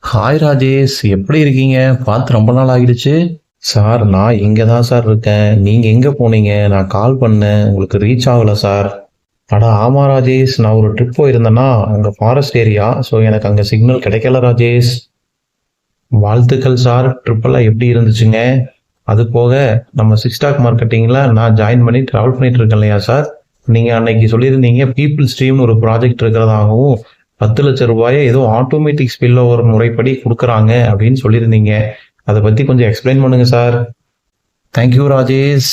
Hi Rajesh, எப்படி இருக்கீங்க? பார்த்து ரொம்ப நாள் ஆகிடுச்சு. சார், நான் இங்கே தான் சார் இருக்கேன். நீங்கள் எங்கே போனீங்க? நான் கால் பண்ணேன், உங்களுக்கு ரீச் ஆகலை சார். அட ஆமாம் ராஜேஷ், நான் ஒரு ட்ரிப் போயிருந்தேன்னா அங்கே ஃபாரஸ்ட் ஏரியா, ஸோ எனக்கு அங்கே சிக்னல் கிடைக்கல ராஜேஷ். வாழ்த்துக்கள் சார். ட்ரிப்பெல்லாம் எப்படி இருந்துச்சுங்க? அது போக நம்ம சிக்ஸ் ஸ்டாக் மார்க்கெட்டிங்கில் நான் ஜாயின் பண்ணி ட்ராவல் பண்ணிட்டு இருக்கேன் இல்லையா சார்? நீங்கள் அன்னைக்கு சொல்லியிருந்தீங்க பீப்புள் ஸ்ட்ரீம்னு ஒரு ப்ராஜெக்ட் இருக்கிறதாகவும் 10 லட்சம் ரூபாயை ஏதோ ஆட்டோமேட்டிக் ஸ்பில் ஓவர் முறைப்படி கொடுக்குறாங்க அப்படின்னு சொல்லியிருந்தீங்க. அதை பற்றி கொஞ்சம் எக்ஸ்பிளைன் பண்ணுங்க சார். தேங்க்யூ ராஜேஷ்.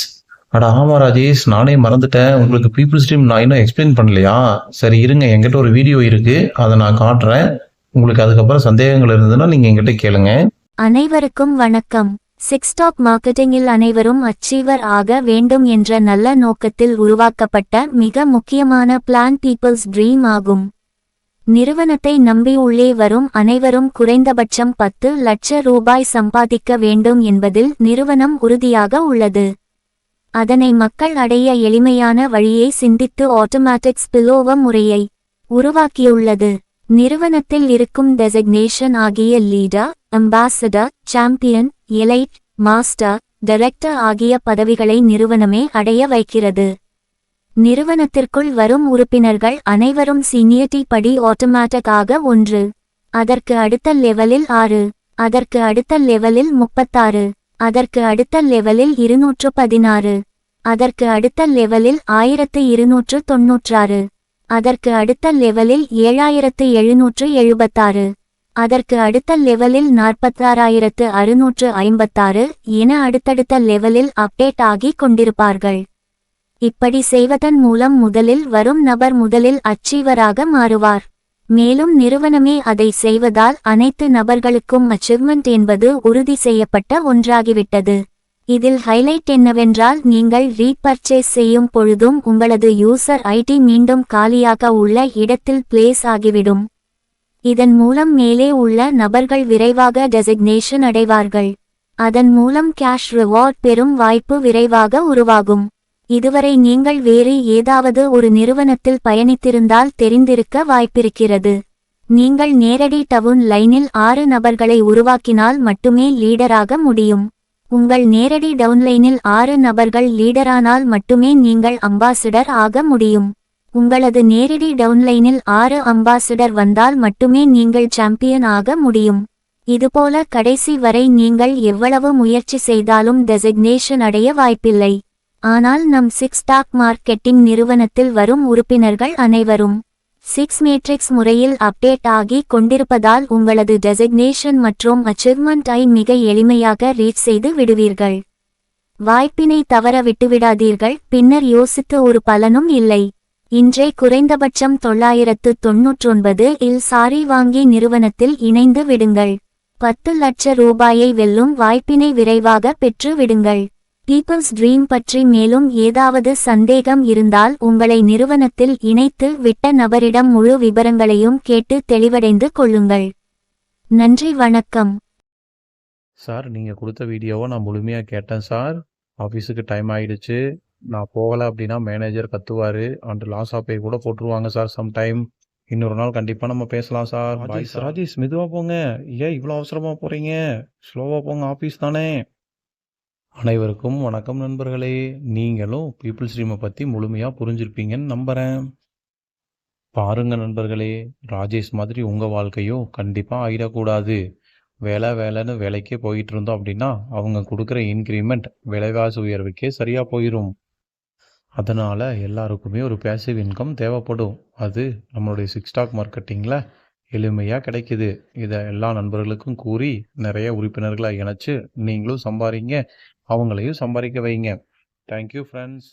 அட ஆமா ராஜேஷ், நானே மறந்துட்டேன். உங்களுக்கு பீப்புள் ஸ்ட்ரீம் நான் இன்னும் எக்ஸ்பிளைன் பண்ணலையா? சரி இருங்க, என்கிட்ட ஒரு வீடியோ இருக்கு, அதை நான் காட்டுறேன். உங்களுக்கு அதுக்கப்புறம் சந்தேகங்கள் இருந்ததுன்னா நீங்க என்கிட்ட கேளுங்க. அனைவருக்கும் வணக்கம். சிக்ஸ் ஸ்டாக் மார்க்கெட்டிங்கில் அனைவரும் அச்சீவர் ஆக வேண்டும் என்ற நல்ல நோக்கத்தில் உருவாக்கப்பட்ட மிக முக்கியமான பிளான் பீப்பிள்ஸ் ட்ரீம் ஆகும். நிறுவனத்தை நம்பி உள்ளே வரும் அனைவரும் குறைந்தபட்சம் 10 லட்சம் ரூபாய் சம்பாதிக்க வேண்டும் என்பதில் நிறுவனம் உறுதியாக உள்ளது. அதனை மக்கள் அடைய எளிமையான வழியை சிந்தித்து ஆட்டோமேட்டிக் ஸ்பில்ஓவர் முறையை உருவாக்கியுள்ளது. நிறுவனத்தில் இருக்கும் டெசிக்னேஷன் ஆகிய leader, ambassador, champion, elite, master, director ஆகிய பதவிகளை நிறுவனமே அடைய வைக்கிறது. நிறுவனத்திற்குள் வரும் உறுப்பினர்கள் அனைவரும் சீனியரிட்டி படி ஆட்டோமேட்டிக் ஆக 1, அதற்கு அடுத்த லெவலில் 6, அதற்கு அடுத்த லெவலில் 36, அதற்கு அடுத்த லெவலில் 216, அதற்கு அடுத்த லெவலில் 1296, அதற்கு அடுத்த லெவலில் 7776, அதற்கு அடுத்த லெவலில் 46656 என அடுத்தடுத்த லெவலில் அப்டேட் ஆகிக் கொண்டிருப்பார்கள். இப்படி செய்வதன் மூலம் முதலில் வரும் நபர் முதலில் அச்சீவராக மாறுவார். மேலும் நிறுவனமே அதை செய்வதால் அனைத்து நபர்களுக்கும் அச்சீவ்மெண்ட் என்பது உறுதி செய்யப்பட்ட ஒன்றாகிவிட்டது. இதில் ஹைலைட் என்னவென்றால், நீங்கள் ரீபர்ச்சேஸ் செய்யும் பொழுதும் உங்களது யூசர் ஐடி மீண்டும் காலியாக உள்ள இடத்தில் பிளேஸ் ஆகிவிடும். இதன் மூலம் மேலே உள்ள நபர்கள் விரைவாக டெசிக்னேஷன் அடைவார்கள். அதன் மூலம் கேஷ் ரிவார்ட் பெறும் வாய்ப்பு விரைவாக உருவாகும். இதுவரை நீங்கள் வேறு ஏதாவது ஒரு நிறுவனத்தில் பயணித்திருந்தால் தெரிந்திருக்க வாய்ப்பிருக்கிறது. நீங்கள் நேரடி டவுன் லைனில் 6 நபர்களை உருவாக்கினால் மட்டுமே லீடராக முடியும். உங்கள் நேரடி டவுன்லைனில் 6 நபர்கள் லீடரானால் மட்டுமே நீங்கள் அம்பாசிடர் ஆக முடியும். உங்களது நேரடி டவுன்லைனில் 6 அம்பாசிடர் வந்தால் மட்டுமே நீங்கள் சாம்பியன் ஆக முடியும். இதுபோல கடைசி வரை நீங்கள் எவ்வளவு முயற்சி செய்தாலும் டெசிக்னேஷன் அடைய வாய்ப்பில்லை. ஆனால் நம் சிக்ஸ் ஸ்டாக் மார்க்கெட்டிங் நிறுவனத்தில் வரும் உறுப்பினர்கள் அனைவரும் 6 மேட்ரிக்ஸ் முறையில் அப்டேட் ஆகி கொண்டிருப்பதால் உங்களது டெசிக்னேஷன் மற்றும் அச்சீவ்மெண்ட் ஐ மிக எளிமையாக ரீச் செய்து விடுவீர்கள். வாய்ப்பினை தவற விட்டுவிடாதீர்கள், பின்னர் யோசித்து ஒரு பலனும் இல்லை. இன்றே குறைந்தபட்சம் 999 இல் சாரி வாங்கி நிறுவனத்தில் இணைந்து விடுங்கள். 10 லட்சம் ரூபாயை வெல்லும் வாய்ப்பினை விரைவாக பெற்று விடுங்கள். பீப்பிள்ஸ் ட்ரீம் பற்றி மேலும் ஏதாவது சந்தேகம் இருந்தால் உங்களை நிறுவனத்தில் இணைத்து விட்ட நபரிடம் முழு விபரங்களையும் கேட்டு தெளிவடைந்து கொள்ளுங்கள். நன்றி, வணக்கம். சார், நீங்கள் கொடுத்த வீடியோவை நான் முழுமையாக கேட்டேன் சார். ஆஃபீஸுக்கு டைம் ஆயிடுச்சு. நான் போகலை அப்படின்னா manager கத்துவார் and loss of pay கூட போட்டுருவாங்க சார் சம்டைம். இன்னொரு நாள் கண்டிப்பாக நம்ம பேசலாம் சார். Bye sir. ராஜேஷ், மெதுவாக போங்க. ஏன் இவ்வளோ அவசரமாக போகிறீங்க? ஸ்லோவாக போங்க, ஆஃபீஸ் தானே. அனைவருக்கும் வணக்கம் நண்பர்களே. நீங்களும் பீப்புள் ஸ்ட்ரீமை பற்றி முழுமையாக புரிஞ்சிருப்பீங்கன்னு நம்புகிறேன். பாருங்க நண்பர்களே, ராஜேஷ் மாதிரி உங்கள் வாழ்க்கையும் கண்டிப்பாக ஆகிடக்கூடாது. வேலைன்னு வேலைக்கே போயிட்டு இருந்தோம் அப்படின்னா அவங்க கொடுக்குற இன்க்ரிமெண்ட் விலைவாசி உயர்வுக்கே சரியாக போயிடும். அதனால் எல்லாருக்குமே ஒரு பேசிவ் இன்கம் தேவைப்படும். அது நம்மளுடைய சிக்ஸ் ஸ்டாக் மார்க்கெட்டிங்கில் எளிமையாக கிடைக்குது. இதை எல்லா நண்பர்களுக்கும் கூறி நிறைய உறுப்பினர்களை இணைச்சு நீங்களும் சம்பாதிங்க, அவங்களையும் சம்பாதிக்க வைங்க. Thank you friends.